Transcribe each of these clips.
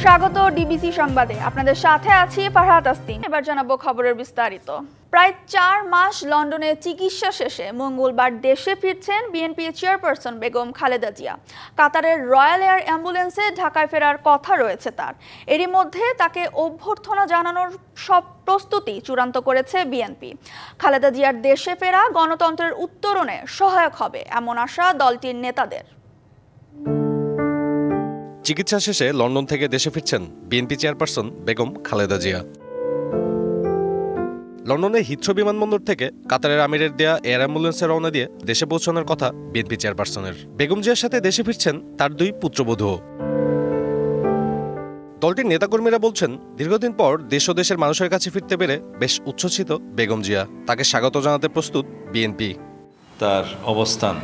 স্বাগত ডিবিসি সংবাদে। আপনাদের সাথে আছি ফারহাত আস্তিন। এবার জানাবো খবরের বিস্তারিত। প্রায় 4 মাস লন্ডনে চিকিৎসা শেষে মঙ্গলবার দেশে ফিরছেন বিএনপি চেয়ারপারসন বেগম খালেদা জিয়া। কাতারের রয়্যাল এয়ার অ্যাম্বুলেন্সে ঢাকায় ফেরার কথা রয়েছে তার। এরই মধ্যে তাকে অভ্যর্থনা জানানোর সব প্রস্তুতি চূড়ান্ত করেছে বিএনপি। খালেদা জিয়ার দেশে ফেরা গণতন্ত্রের উত্তরণে সহায়ক হবে এমন আশা দলটির নেতাদের। চিকিৎসা শেষে লন্ডন থেকে দেশে ফিরছেন বিএনপি চেয়ারপারসন বেগম খালেদা জিয়া। লন্ডনের হিথ্রো বিমানবন্দর থেকে কাতারের আমিরের দেয়া এয়ার অ্যাম্বুলেন্সে রওনা দিয়ে দেশে পৌঁছানোর কথা বিএনপি চেয়ারপারসনের। বেগম জিয়ার সাথে দেশে ফিরছেন তার 2 পুত্রবধূ। দলটির নেতাকর্মীরা বলছেন, দীর্ঘদিন পর দেশ ও দেশের মানুষের কাছে ফিরতে পেরে বেশ উচ্ছ্বসিত বেগম জিয়া। তাকে স্বাগত জানাতে প্রস্তুত বিএনপি। তার অবস্থান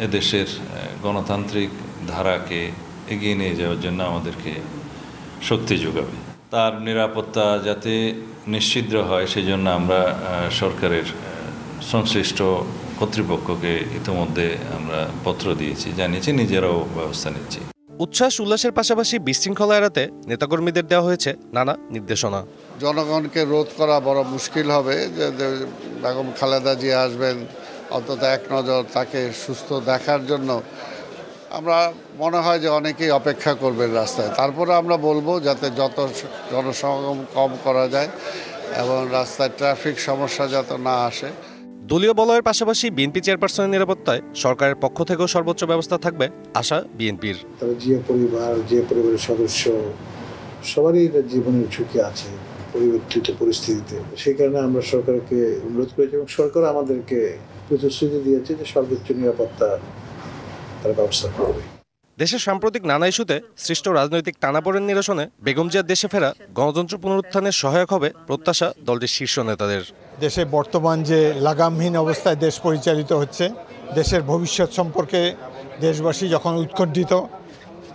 এদেশের গণতান্ত্রিক ধারাকে এগিয়ে নিয়ে যাওয়ার জন্য আমাদেরকে শক্তি যোগাবে। তার নিরাপত্তা যাতে নিশ্চিত হয় সেজন্য আমরা সরকারের সংশ্লিষ্ট কর্তৃপক্ষকে ইতিমধ্যে আমরা পত্র দিয়েছি, জানিয়েছি, নিজেরাও ব্যবস্থা নিচ্ছি। উচ্ছ্বাস উল্লাসের পাশাপাশি বিশৃঙ্খলা এড়াতে নেতাকর্মীদের দেওয়া হয়েছে নানা নির্দেশনা। জনগণকে রোধ করা বড় মুশকিল হবে যে বেগম খালেদা জিয়া আসবেন, অন্তত এক নজর তাকে সুস্থ দেখার জন্য আমরা মনে হয় যে অনেকেই অপেক্ষা করবেন রাস্তায়। তারপরে আমরা বলবো যাতে যত জনসমাগম কম করা যায় এবং রাস্তায় ট্রাফিক সমস্যা যাতে না আসে। দলীয় বলয়ের পাশাপাশি বিএনপি চেয়ারপারসনের নিরাপত্তায় সরকারের পক্ষ থেকেও সর্বোচ্চ ব্যবস্থা থাকবে আশা বিএনপির। জিয়া পরিবার, জিয়া পরিবারের সদস্য সবারই জীবনের ঝুঁকি আছে পরিবর্তিত পরিস্থিতিতে। সেই কারণে আমরা সরকারকে অনুরোধ করেছি এবং সরকার আমাদেরকে প্রতিশ্রুতি দিয়েছে যে সর্বোচ্চ নিরাপত্তা তার ব্যবস্থা করবে। দেশের সাম্প্রতিক নানা ইস্যুতে সৃষ্ট রাজনৈতিক টানাপোড়েন নিরসনে বেগম জিয়ার দেশে ফেরা গণতন্ত্র পুনরুত্থানের সহায়ক হবে প্রত্যাশা দলটির শীর্ষ নেতাদের। দেশে বর্তমান যে লাগামহীন অবস্থায় দেশ পরিচালিত হচ্ছে, দেশের ভবিষ্যৎ সম্পর্কে দেশবাসী যখন উৎকণ্ঠিত,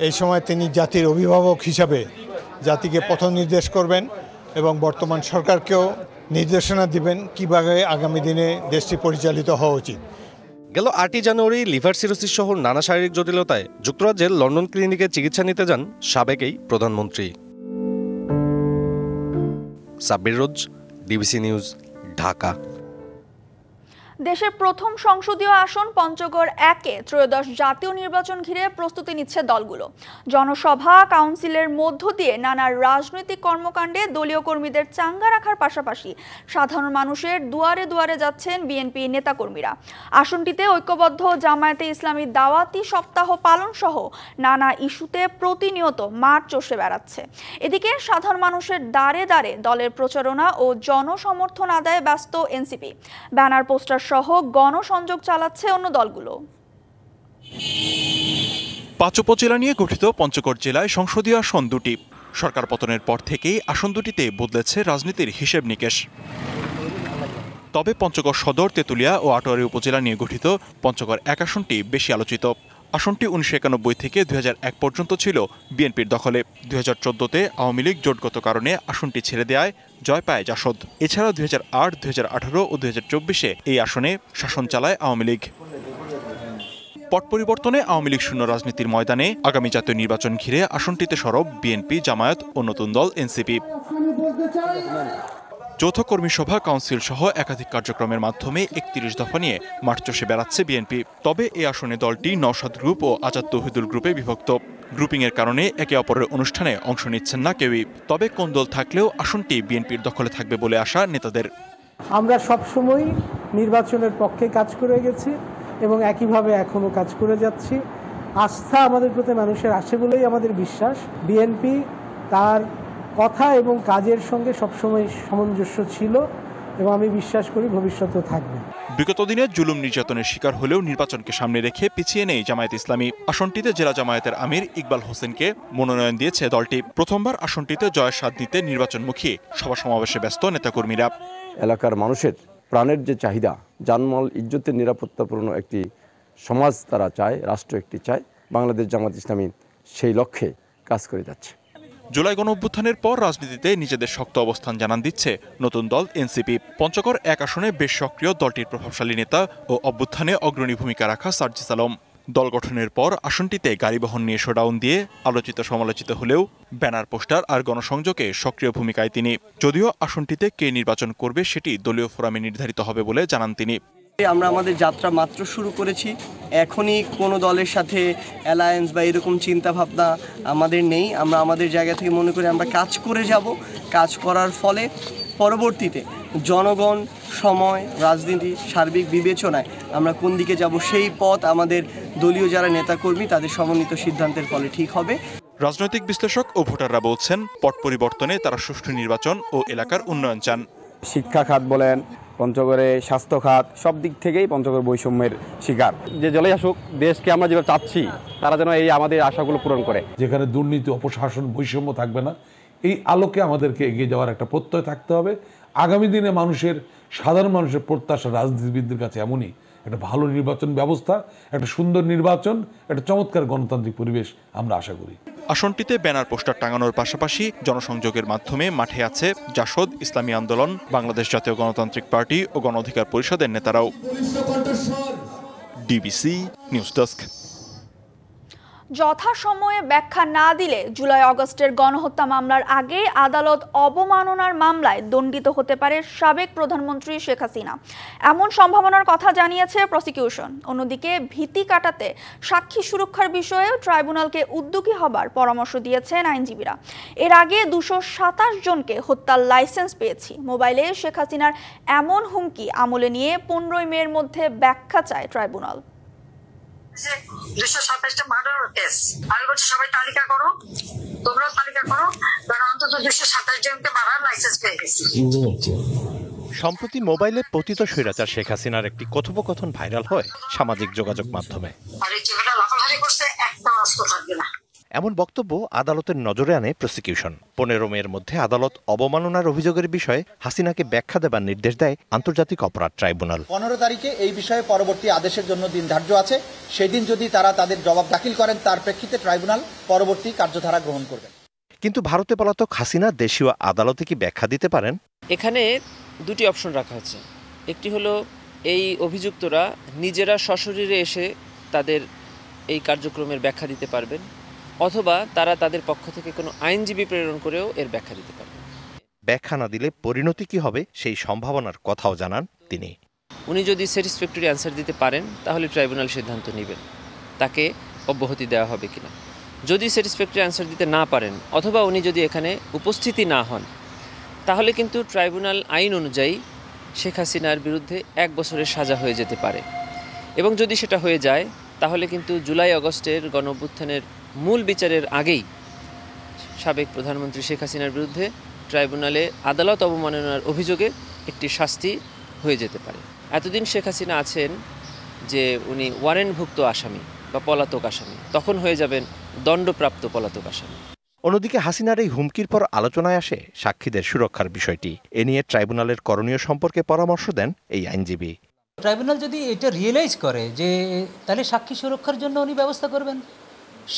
এই সময় তিনি জাতির অভিভাবক হিসাবে জাতিকে পথ নির্দেশ করবেন এবং বর্তমান সরকারকেও নির্দেশনা দিবেন কীভাবে আগামী দিনে দেশটি পরিচালিত হওয়া উচিত। গেল 8 জানুয়ারি লিভার সিরোসিস সহ নানা শারীরিক জটিলতায় যুক্তরাজ্যের লন্ডন ক্লিনিকে চিকিৎসা নিতে যান সাবেক এই প্রধানমন্ত্রী। সাব্বির রোজ, ডিবিসি নিউজ, ঢাকা। দেশের প্রথম সংসদীয় আসন পঞ্চগড় 1-এ ত্রয়োদশ জাতীয় নির্বাচন ঘিরে প্রস্তুতি নিচ্ছে দলগুলো। জনসভা, কাউন্সিলের মধ্য দিয়ে নানা রাজনৈতিক কর্মকাণ্ডে দলীয় কর্মীদের চাঙ্গা রাখার পাশাপাশি সাধারণ মানুষের দুয়ারে দুয়ারে যাচ্ছেন বিএনপি নেতাকর্মীরা। আসনটিতে ঐক্যবদ্ধ জামায়াতে ইসলামী দাওয়াতি সপ্তাহ পালন সহ নানা ইস্যুতে প্রতিনিয়ত মাঠ চষে বেড়াচ্ছে। এদিকে সাধারণ মানুষের দ্বারে দ্বারে দলের প্রচারণা ও জনসমর্থন আদায়ে ব্যস্ত এনসিপি। ব্যানার, পোস্টার সহ গণসংযোগ চালাচ্ছে অন্য দলগুলো। 5 উপজেলা নিয়ে গঠিত পঞ্চগড় জেলায় সংসদীয় আসন 2টি। সরকার পতনের পর থেকেই আসন 2টিতে বদলেছে রাজনীতির হিসেব নিকেশ। তবে পঞ্চগড় সদর, তেঁতুলিয়া ও আটোয়ারী উপজেলা নিয়ে গঠিত পঞ্চগড় 1 আসনটি বেশি আলোচিত। আসনটি 1991 থেকে 2001 পর্যন্ত ছিল বিএনপির দখলে। 2014-তে আওয়ামী লীগ জোটগত কারণে আসনটি ছেড়ে দেয় জয় পায় জাসদ। এছাড়া 2008, 2018 ও 2024-এ এই আসনে শাসন চালায় আওয়ামী লীগ। পট পরিবর্তনে আওয়ামী লীগ শূন্য রাজনীতির ময়দানে আগামী জাতীয় নির্বাচন ঘিরে আসনটিতে সরব বিএনপি, জামায়াত ও নতুন দল এনসিপি। যৌথ কর্মী সভা, কাউন্সিল সহ একাধিক কার্যক্রমের মাধ্যমে 31 দফা নিয়ে মাঠ চষে বেড়াচ্ছে বিএনপি। তবে এই আসনে দলটি নওশাদ গ্রুপ ও আজাদ তৌহিদুল গ্রুপে বিভক্ত। গ্রুপিংয়ের কারণে একে অপরের অনুষ্ঠানে অংশ নিচ্ছেন না কেউই। তবে কোন দল থাকলেও আসনটি বিএনপির দখলে থাকবে বলে আশা নেতাদের। আমরা সবসময় নির্বাচনের পক্ষে কাজ করে গেছি এবং একইভাবে এখনও কাজ করে যাচ্ছি। আস্থা আমাদের প্রতি মানুষের আছে বলেই আমাদের বিশ্বাস বিএনপি তার কথা এবং কাজের সঙ্গে সবসময় সামঞ্জস্য ছিল এবং আমি বিশ্বাস করি ভবিষ্যতেও থাকবে। বিগত দিনে জুলুম নির্যাতনের শিকার হলেও নির্বাচনকে সামনে রেখে পিছিয়ে নেই জামায়াত ইসলামী। আসনটিতে জেলা জামায়াতের আমির ইকবাল হোসেনকে মনোনয়ন দিয়েছে দলটি। প্রথমবার আসনটিতে জয়ের স্বাদ নিতে নির্বাচনমুখী সভা সমাবেশে ব্যস্ত নেতাকর্মীরা। এলাকার মানুষের প্রাণের যে চাহিদা, জানমাল ইজ্জতের নিরাপত্তাপূর্ণ একটি সমাজ তারা চায়, রাষ্ট্র একটি চায়। বাংলাদেশ জামায়াত ইসলামী সেই লক্ষ্যে কাজ করে যাচ্ছে। জুলাই গণঅভ্যুত্থানের পর রাজনীতিতে নিজেদের শক্ত অবস্থান জানান দিচ্ছে নতুন দল এনসিপি। পঞ্চগড় 1 আসনে বেশ সক্রিয় দলটির প্রভাবশালী নেতা ও অভ্যুত্থানে অগ্রণী ভূমিকা রাখা সার্জিস আলম। দল গঠনের পর আসনটিতে গাড়ি বহন নিয়ে শোডাউন দিয়ে আলোচিত সমালোচিত হলেও ব্যানার পোস্টার আর গণসংযোগে সক্রিয় ভূমিকায় তিনি। যদিও আসনটিতে কে নির্বাচন করবে সেটি দলীয় ফোরামে নির্ধারিত হবে বলে জানান তিনি। আমরা আমাদের যাত্রা মাত্র শুরু করেছি, এখনই কোনো দলের সাথে অ্যালায়েন্স বা এরকম চিন্তাভাবনা আমাদের নেই। আমরা আমাদের জায়গা থেকে মনে করি আমরা কাজ করে যাব, কাজ করার ফলে পরবর্তীতে জনগণ, সময়, রাজনীতি সার্বিক বিবেচনায় আমরা কোন দিকে যাব সেই পথ আমাদের দলীয় যারা নেতাকর্মী তাদের সমন্বিত সিদ্ধান্তের ফলে ঠিক হবে। রাজনৈতিক বিশ্লেষক ও ভোটাররা বলছেন পট পরিবর্তনে তারা সুষ্ঠু নির্বাচন ও এলাকার উন্নয়ন চান। শিক্ষা খাত বলেন, পঞ্চগড়ে স্বাস্থ্য খাত, সব দিক থেকেই পঞ্চগড় বৈষম্যের শিকার। যে জলেই আসুক, দেশকে আমরা যেভাবে চাচ্ছি তারা যেন এই আমাদের আশাগুলো পূরণ করে। যেখানে দুর্নীতি, অপশাসন, বৈষম্য থাকবে না, এই আলোকে আমাদেরকে এগিয়ে যাওয়ার একটা প্রত্যয় থাকতে হবে। আগামী দিনে সাধারণ মানুষের প্রত্যাশা রাজনীতিবিদদের কাছে এমনই একটা ভালো নির্বাচন ব্যবস্থা, একটা সুন্দর নির্বাচন, একটা চমৎকার গণতান্ত্রিক পরিবেশ আমরা আশা করি। আসনটিতে ব্যানার পোস্টার টাঙানোর পাশাপাশি জনসংযোগের মাধ্যমে মাঠে আছে জাসদ, ইসলামী আন্দোলন, বাংলাদেশ জাতীয় গণতান্ত্রিক পার্টি ও গণ অধিকার পরিষদের নেতারাও। DBC news desk. যথাসময়ে ব্যাখ্যা না দিলে জুলাই আগস্টের গণহত্যা মামলার আগে আদালত অবমাননার মামলায় দণ্ডিত হতে পারে সাবেক প্রধানমন্ত্রী শেখ হাসিনা, এমন সম্ভাবনার কথা জানিয়েছে প্রসিকিউশন। অন্যদিকে ভীতি কাটাতে সাক্ষী সুরক্ষার বিষয়ে ট্রাইব্যুনালকে উদ্যোগী হবার পরামর্শ দিয়েছেন আইনজীবীরা। এর আগে 227 জনকে হত্যার লাইসেন্স পেয়েছি, মোবাইলে শেখ হাসিনার এমন হুমকি আমলে নিয়ে 15 মের মধ্যে ব্যাখ্যা চায় ট্রাইব্যুনাল। 227টা মার্ডার কেস, আমি বলছি সবাই তালিকা করো, তোমরাও তালিকা করো, কারণ অন্তত 227 জনকে মারার লাইসেন্স পেয়ে গেছি। সম্প্রতি মোবাইলে পতিত স্বৈরাচার শেখ হাসিনার একটি কথোপকথন ভাইরাল হয় সামাজিক যোগাযোগ মাধ্যমে। আর এই জায়গাটা লাফালাফি করছে, একটা অস্ত্র থাকবে না, এমন বক্তব্য আদালতের নজরে আনে প্রসিকিউশন। 15 মের মধ্যে আদালত অবমাননার অভিযোগের বিষয়ে হাসিনাকে ব্যাখ্যা দেবার নির্দেশ দেয় আন্তর্জাতিক অপরাধ ট্রাইব্যুনাল। 15 তারিখে এই বিষয়ে পরবর্তী আদেশের জন্য দিন ধার্য আছে। সেই দিন যদি তারা তাদের জবাব দাখিল করেন, তার প্রেক্ষিতে ট্রাইব্যুনাল পরবর্তী কার্যধারা গ্রহণ করবে। কিন্তু ভারতে পলাতক হাসিনা দেশীয় আদালতে কি ব্যাখ্যা দিতে পারেন? এখানে দুটি অপশন রাখা আছে। একটি হলো এই অভিযুক্তরা নিজেরা সশরীরে এসে তাদের এই কার্যক্রমের ব্যাখ্যা দিতে পারবেন, অথবা তারা তাদের পক্ষ থেকে কোনো আইনজীবী প্রেরণ করেও এর ব্যাখ্যা দিতে পারবেন। ব্যাখ্যা না দিলে পরিণতি কি হবে সেই সম্ভাবনার কথাও জানান তিনি। উনি যদি স্যাটিসফ্যাক্টরি অ্যান্সার দিতে পারেন তাহলে ট্রাইব্যুনাল সিদ্ধান্ত নেবেন তাকে অব্যাহতি দেওয়া হবে কিনা। যদি স্যাটিসফ্যাক্টরি অ্যান্সার দিতে না পারেন, অথবা উনি যদি এখানে উপস্থিতি না হন, তাহলে কিন্তু ট্রাইব্যুনাল আইন অনুযায়ী শেখ হাসিনার বিরুদ্ধে 1 বছরের সাজা হয়ে যেতে পারে। এবং যদি সেটা হয়ে যায় তাহলে কিন্তু জুলাই আগস্টের গণঅভ্যুত্থানের মূল বিচারের আগেই সাবেক প্রধানমন্ত্রী শেখ হাসিনার বিরুদ্ধে ট্রাইব্যুনালে আদালত অবমাননার অভিযোগে একটি শাস্তি হয়ে যেতে পারে। এতদিন শেখ হাসিনা আছেন যে উনি ওয়ারেন্টভুক্ত আসামি বা পলাতক আসামি, তখন হয়ে যাবেন দণ্ডপ্রাপ্ত পলাতক আসামি। অন্যদিকে হাসিনার এই হুমকির পর আলোচনায় আসে সাক্ষীদের সুরক্ষার বিষয়টি। এ নিয়ে ট্রাইব্যুনালের করণীয় সম্পর্কে পরামর্শ দেন এই আইনজীবী। ট্রাইব্যুনাল যদি এটা রিয়েলাইজ করে যে তাহলে সাক্ষী সুরক্ষার জন্য উনি ব্যবস্থা করবেন।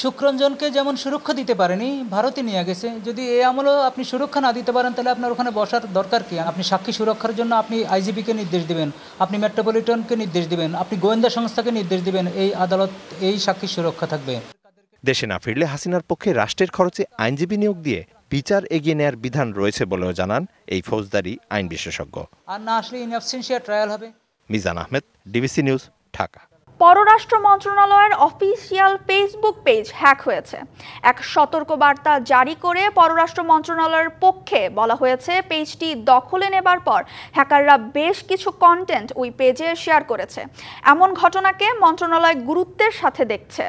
শুক্রঞ্জনকে যেমন সুরক্ষা দিতে পারেনি, ভারতে নিয়ে গেছে, যদি এ আমলেও আপনি সুরক্ষা না দিতে পারেন তাহলে আপনার ওখানে বসার দরকার কি? আপনি সাক্ষী সুরক্ষার জন্য আপনি আইজিপিকে নির্দেশ দিবেন, আপনি মেট্রোপলিটনকে নির্দেশ দিবেন, আপনি গোয়েন্দা সংস্থাকে নির্দেশ দিবেন, এই আদালত এই সাক্ষী সুরক্ষা থাকবে। দেশে না ফিরলে হাসিনার পক্ষে রাষ্ট্রের খরচে আইনজীবী নিয়োগ দিয়ে বিচার এগিয়ে নেয়ার বিধান রয়েছে বলেও জানান এই ফৌজদারি আইন বিশেষজ্ঞ। আর না আসলে ইন অ্যাবসেন্সিয়া ট্রায়াল হবে। Mizan Ahmed, DBC news, Dhaka. পররাষ্ট্র মন্ত্রণালয়ের অফিসিয়াল ফেসবুক পেজ হ্যাক হয়েছে। এক সতর্কবার্তা জারি করে পররাষ্ট্র মন্ত্রণালয়ের পক্ষে বলা হয়েছে, পেজটি দখলে নেবার পর হ্যাকাররা বেশ কিছু কন্টেন্ট ওই পেজে শেয়ার করেছে। এমন ঘটনাকে মন্ত্রণালয় গুরুত্বের সাথে দেখছে।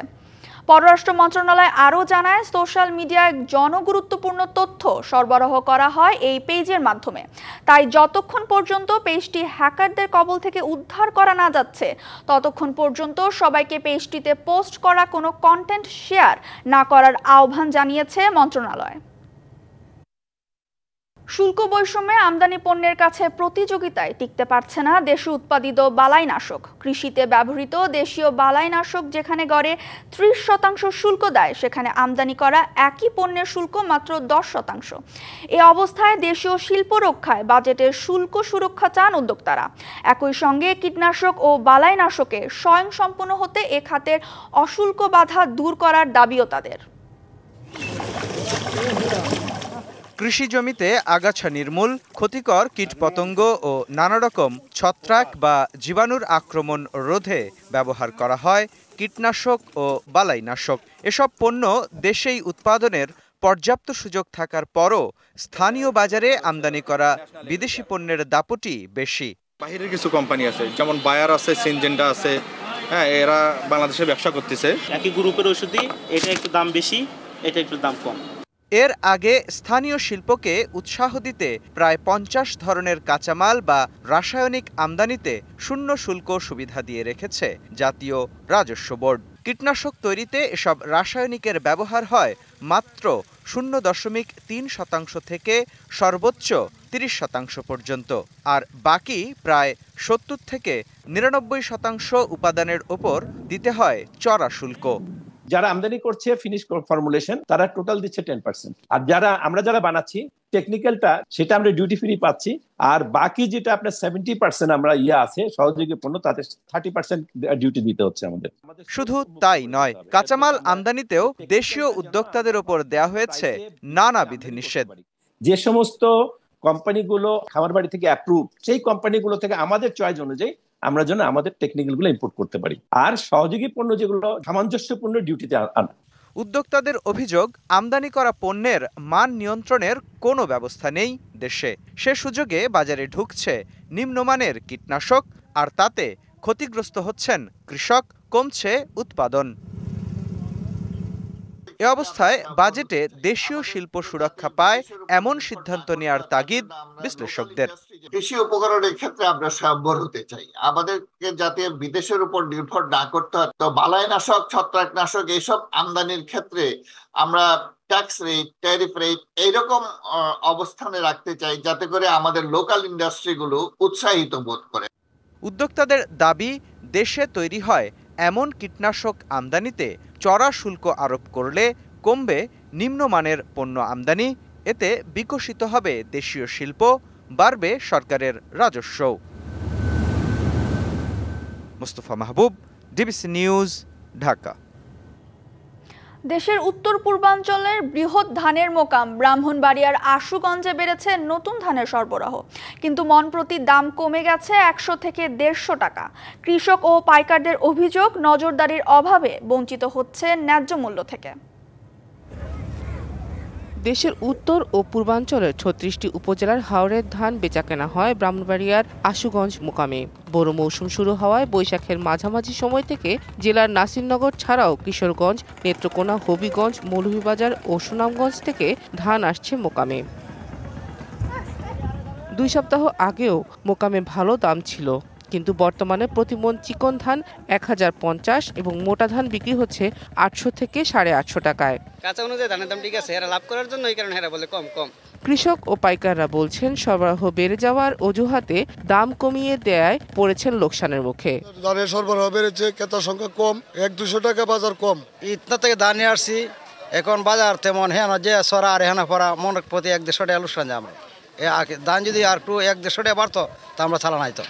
পররাষ্ট্র মন্ত্রণালয় আরও জানায়, সোশ্যাল মিডিয়ায় জনগুরুত্বপূর্ণ তথ্য সরবরাহ করা হয় এই পেজের মাধ্যমে। তাই যতক্ষণ পর্যন্ত পেজটি হ্যাকারদের কবল থেকে উদ্ধার করা না যাচ্ছে, ততক্ষণ পর্যন্ত সবাইকে পেজটিতে পোস্ট করা কোনো কন্টেন্ট শেয়ার না করার আহ্বান জানিয়েছে মন্ত্রণালয়। শুল্ক বৈষম্যে আমদানি পণ্যের কাছে প্রতিযোগিতায় টিকতে পারছে না দেশে উৎপাদিত বালাইনাশক। কৃষিতে ব্যবহৃত দেশীয় বালাইনাশক যেখানে গড়ে 30% শুল্ক দেয়, সেখানে আমদানি করা একই পণ্যের শুল্ক মাত্র 10%। এ অবস্থায় দেশীয় শিল্প রক্ষায় বাজেটের শুল্ক সুরক্ষা চান উদ্যোক্তারা। একই সঙ্গে কীটনাশক ও বালাইনাশকে স্বয়ংসম্পূর্ণ হতে এ খাতের অশুল্ক বাধা দূর করার দাবিও তাদের। কৃষি জমিতে আগাছা নির্মূল, ক্ষতিকর কীটপতঙ্গ ও নানা রকম ছত্রাক বা জীবাণুর আক্রমণ রোধে ব্যবহার করা হয় কীটনাশক ও বালাইনাশক। এসব পণ্য দেশেই উৎপাদনের পর্যাপ্ত সুযোগ থাকার পরও স্থানীয় বাজারে আমদানি করা বিদেশি পণ্যের দাপটি বেশি। বাহিরের কিছু কোম্পানি আছে, যেমন বায়ার আছে, সিনজেন্ডা আছে, হ্যাঁ, এরা বাংলাদেশে ব্যবসা করতেছে। একই গ্রুপের ওষুধই, এটা একটু দাম বেশি, এটা একটু দাম কম। এর আগে স্থানীয় শিল্পকে উৎসাহ দিতে প্রায় 50 ধরনের কাঁচামাল বা রাসায়নিক আমদানিতে শূন্য শুল্ক সুবিধা দিয়ে রেখেছে জাতীয় রাজস্ব বোর্ড। কীটনাশক তৈরিতে এসব রাসায়নিকের ব্যবহার হয় মাত্র 0.3% থেকে সর্বোচ্চ 30% পর্যন্ত, আর বাকি প্রায় 70 থেকে 99% উপাদানের ওপর দিতে হয় চড়া শুল্ক। যারা আমদানি করছে ফিনিশ ফর্মুলেশন তারা টোটাল দিচ্ছে 10%, আর আমরা যারা বানাচ্ছি টেকনিক্যালটা সেটা আমরা ডিউটি ফ্রি পাচ্ছি, আর বাকি যেটা আপনার 70% আমরা আছে সহযোগী পণ্য, তাতে 30% ডিউটি দিতে হচ্ছে আমাদের। শুধু তাই নয়, কাঁচামাল আমদানিতেও দেশীয় উদ্যোক্তাদের উপর দেয়া হয়েছে নানা বিধিনিষেধ। যে সমস্ত কোম্পানিগুলো খামার বাড়ি থেকে অ্যাপ্রুভ, সেই কোম্পানিগুলো থেকে আমাদের চয়েস অনুযায়ী আমরা যেন আমাদের টেকনিক্যাল গুলো ইম্পোর্ট করতে পারি, আর সহযোগী পণ্য যেগুলো সামঞ্জস্যপূর্ণ ডিউটিতে আনা। উদ্যোক্তাদের অভিযোগ, আমদানি করা পণ্যের মান নিয়ন্ত্রণের কোনো ব্যবস্থা নেই দেশে। সে সুযোগে বাজারে ঢুকছে নিম্নমানের কীটনাশক, আর তাতে ক্ষতিগ্রস্ত হচ্ছেন কৃষক, কমছে উৎপাদন। এ অবস্থায় বাজেটে দেশীয় শিল্প সুরক্ষা পায় এমন সিদ্ধান্ত নেওয়ার তাগিদ বিশ্লেষকদের। কৃষি উপকরণের ক্ষেত্রে আমরা স্বয়ম্বর হতে চাই, আমাদেরকে যাতে বিদেশের উপর নির্ভর না করতে হয়। তো বালাইনাশক, ছত্রাকনাশক এইসব আমদানির ক্ষেত্রে আমরা ট্যাক্স রেট, ট্যারিফ রেট এইরকম অবস্থানে রাখতে চাই, যাতে করে আমাদের লোকাল ইন্ডাস্ট্রিগুলো উৎসাহিত বোধ করে। উদ্যোক্তাদের দাবি, দেশে তৈরি হয় এমন কীটনাশক আমদানিতে চড়া শুল্ক আরোপ করলে কমবে নিম্নমানের পণ্য আমদানি, এতে বিকশিত হবে দেশীয় শিল্প, বাড়বে সরকারের রাজস্ব। মুস্তফা মাহবুব, ডিবিসি নিউজ, ঢাকা। দেশের উত্তর পূর্বাঞ্চলের বৃহৎ ধানের মোকাম ব্রাহ্মণবাড়িয়ার আশুগঞ্জে বেড়েছে নতুন ধানের সরবরাহ, কিন্তু মন প্রতি দাম কমে গেছে 100 থেকে 150 টাকা। কৃষক ও পাইকারদের অভিযোগ, নজরদারির অভাবে বঞ্চিত হচ্ছে ন্যায্য মূল্য থেকে। দেশের উত্তর ও পূর্বাঞ্চলের 36টি উপজেলার হাওরের ধান বেচাকেনা হয় ব্রাহ্মণবাড়িয়ার আশুগঞ্জ মোকামে। বড় মৌসুম শুরু হওয়ায় বৈশাখের মাঝামাঝি সময় থেকে জেলার নাসিরনগর ছাড়াও কিশোরগঞ্জ, নেত্রকোনা, হবিগঞ্জ, মৌলভীবাজার ও সুনামগঞ্জ থেকে ধান আসছে মোকামে। 2 সপ্তাহ আগেও মোকামে ভালো দাম ছিল, কিন্তু বর্তমানে প্রতিমন চিকন ধান 1050 এবং মোটা ধান বিক্রি হচ্ছে 800 থেকে 850 টাকায়। কাঁচা অনুযায়ী ধানের দাম ঠিক আছে, এরা লাভ করার জন্য এই কারণে এরা বলে কম কম। কৃষক ও পাইকাররা বলছেন সরবরাহ বেড়ে যাওয়ার অজুহাতে দাম কমিয়ে দেয়ায় পড়েছেন লোকসানের মুখে। ধানের সরবরাহ বেড়েছে, ক্রেতার সংখ্যা কম, 100-200 টাকা বাজার কম। ইতনা থেকে ধান নিয়ে আসছি, এখন বাজার তেমন হ্যাঁ যে সরা আর হ্যাঁ পড়া মনের প্রতি 100-150 টাকা লোকসান যায়। আমরা ধান যদি আর একটু 100-150 টাকা বাড়তো তা আমরা চালা নাই তো।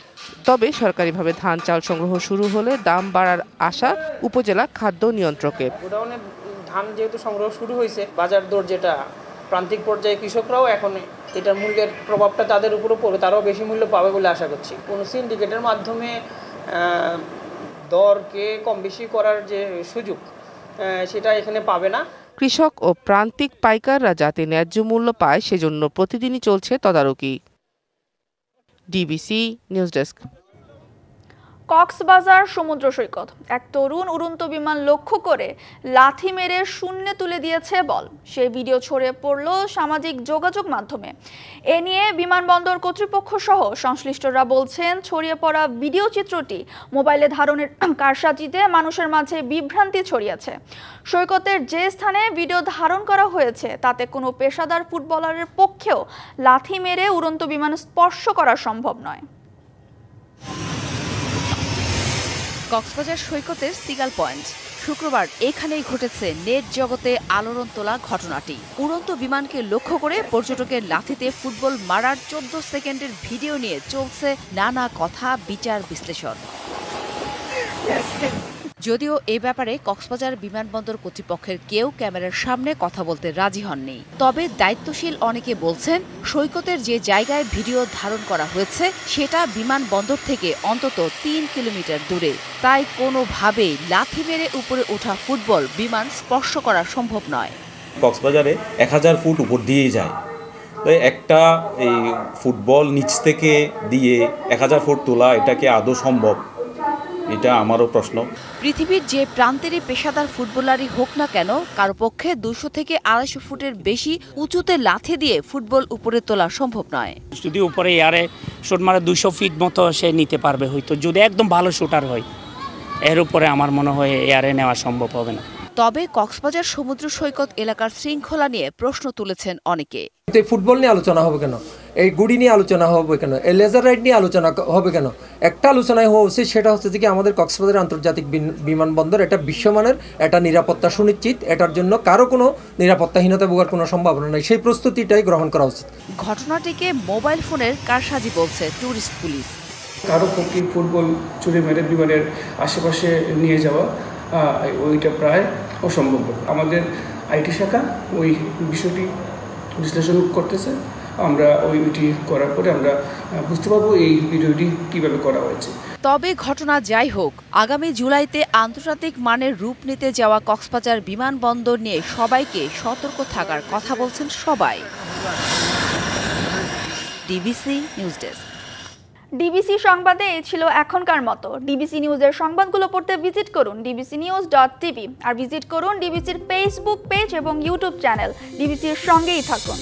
তবে সরকারিভাবে ধান চাল সংগ্রহ শুরু হলে দাম বাড়ার আশা উপজেলা খাদ্য নিয়ন্ত্রকের। গোডাউনে ধান যেহেতু সংগ্রহ শুরু হয়েছে, বাজার দর যেটা প্রান্তিক পর্যায়ে কৃষকরাও এখন এটার মূল্যের প্রভাবটা তাদের উপরও পড়বে, তারাও বেশি মূল্য পাবে বলে আশা করছি। কোনো সিন্ডিকেটের মাধ্যমে দরকে কম বেশি করার যে সুযোগ সেটা এখানে পাবে না। কৃষক ও প্রান্তিক পাইকাররা যাতে ন্যায্য মূল্য পায় সেজন্য প্রতিদিনই চলছে তদারকি। DBC news desk. কক্সবাজার সমুদ্র সৈকত এক তরুণ উড়ন্ত বিমান লক্ষ্য করে লাথি মেরে শূন্যে তুলে দিয়েছে বল। সেই ভিডিও ছড়িয়ে পড়ল সামাজিক যোগাযোগ মাধ্যমে। এ নিয়ে বিমানবন্দর কর্তৃপক্ষ সহ সংশ্লিষ্টরা বলছেন, ছড়িয়ে পড়া ভিডিও চিত্রটি মোবাইলে ধারণের কারসাজিতে মানুষের মাঝে বিভ্রান্তি ছড়িয়েছে। সৈকতের যে স্থানে ভিডিও ধারণ করা হয়েছে তাতে কোনো পেশাদার ফুটবলারের পক্ষেও লাথি মেরে উড়ন্ত বিমান স্পর্শ করা সম্ভব নয়। কক্সবাজার সৈকতের সিগাল পয়েন্ট। শুক্রবার এখানেই ঘটেছে নেট জগতে আলোড়ন তোলা ঘটনাটি। উড়ন্ত বিমানকে লক্ষ্য করে পর্যটকের লাথিতে ফুটবল মারার 14 সেকেন্ডের ভিডিও নিয়ে চলছে নানা কথা, বিচার বিশ্লেষণ। যদিও এ ব্যাপারে কক্সবাজার বিমানবন্দর কর্তৃপক্ষের কেউ ক্যামেরার সামনে কথা বলতে রাজি হননি। তবে দায়িত্বশীল অনেকে বলছেন, সৈকতের যে জায়গায় ভিডিও ধারণ করা হয়েছে সেটা বিমানবন্দর থেকে অন্তত 3 কিলোমিটার দূরে। তাই কোনোভাবেই লাথি মেরে উপরে ওঠা ফুটবল বিমান স্পর্শ করা সম্ভব নয়। কক্সবাজারে 1000 ফুট উপর দিয়েই যায়, তো একটা এই ফুটবল নিচ থেকে দিয়ে 1000 ফুট তোলা, এটা কি আদৌ সম্ভব? এটা আমারও প্রশ্ন। পৃথিবীর যে প্রান্তেরই পেশাদার ফুটবলারই হোক না কেন, কারো পক্ষে 200 থেকে 250 ফুটের বেশি উঁচুতে লাথি দিয়ে ফুটবল উপরে তোলা সম্ভব নয়। যদি উপরে এয়ারে শট মারে 200 ফিট মতো সে নিতে পারবে, হয়তো যদি একদম ভালো শুটার হয়। এর উপরে আমার মনে হয় এয়ারে নেওয়া সম্ভব হবে না। তবে কক্সবাজার সমুদ্র সৈকত এলাকার শৃঙ্খলা নিয়ে প্রশ্ন তুলেছেন অনেকে। ফুটবল নিয়ে আলোচনা হবে কেন? এই গুড়ি নিয়ে আলোচনা হবে কেন? এই লেজার রাইড নিয়ে আলোচনা হবে কেন? একটা আলোচনায় হওয়া উচিত, সেটা হচ্ছে যে আমাদের কক্সবাজার আন্তর্জাতিক বিমানবন্দর এটা বিশ্বমানের, এটা নিরাপত্তা সুনিশ্চিত, এটার জন্য কারো কোনো নিরাপত্তাহীনতা ভোগার কোনো সম্ভাবনা নেই, সেই প্রস্তুতিটাই গ্রহণ করা উচিত। ঘটনাটিকে মোবাইল ফোনের কারসাজি বলছে ট্যুরিস্ট পুলিশ। কারো পক্ষে ফুটবল চুরি মেরে বিমানের আশেপাশে নিয়ে যাওয়া ওইটা প্রায় অসম্ভব। আমাদের আইটি শাখা ওই বিষয়টি বিশ্লেষণ করতেছে। আমরা ওইটি করার পরে আমরা বুঝতে পারবো এই ভিডিওটি কিভাবে করা হয়েছে। তবে ঘটনা যাই হোক, আগামী জুলাইতে আন্তর্জাতিক মানের রূপ নিতে যাওয়া কক্সবাজার বিমানবন্দর নিয়ে সবাইকে সতর্ক থাকার কথা বলছেন সবাই। DBC news desk. ডিবিসি সংবাদে এই ছিল এখনকার মতো। ডিবিসি নিউজের সংবাদগুলো পড়তে ভিজিট করুন dbcnews.tv আর ভিজিট করুন ডিবিসির ফেসবুক পেজ এবং ইউটিউব চ্যানেল। ডিবিসির সঙ্গেই থাকুন।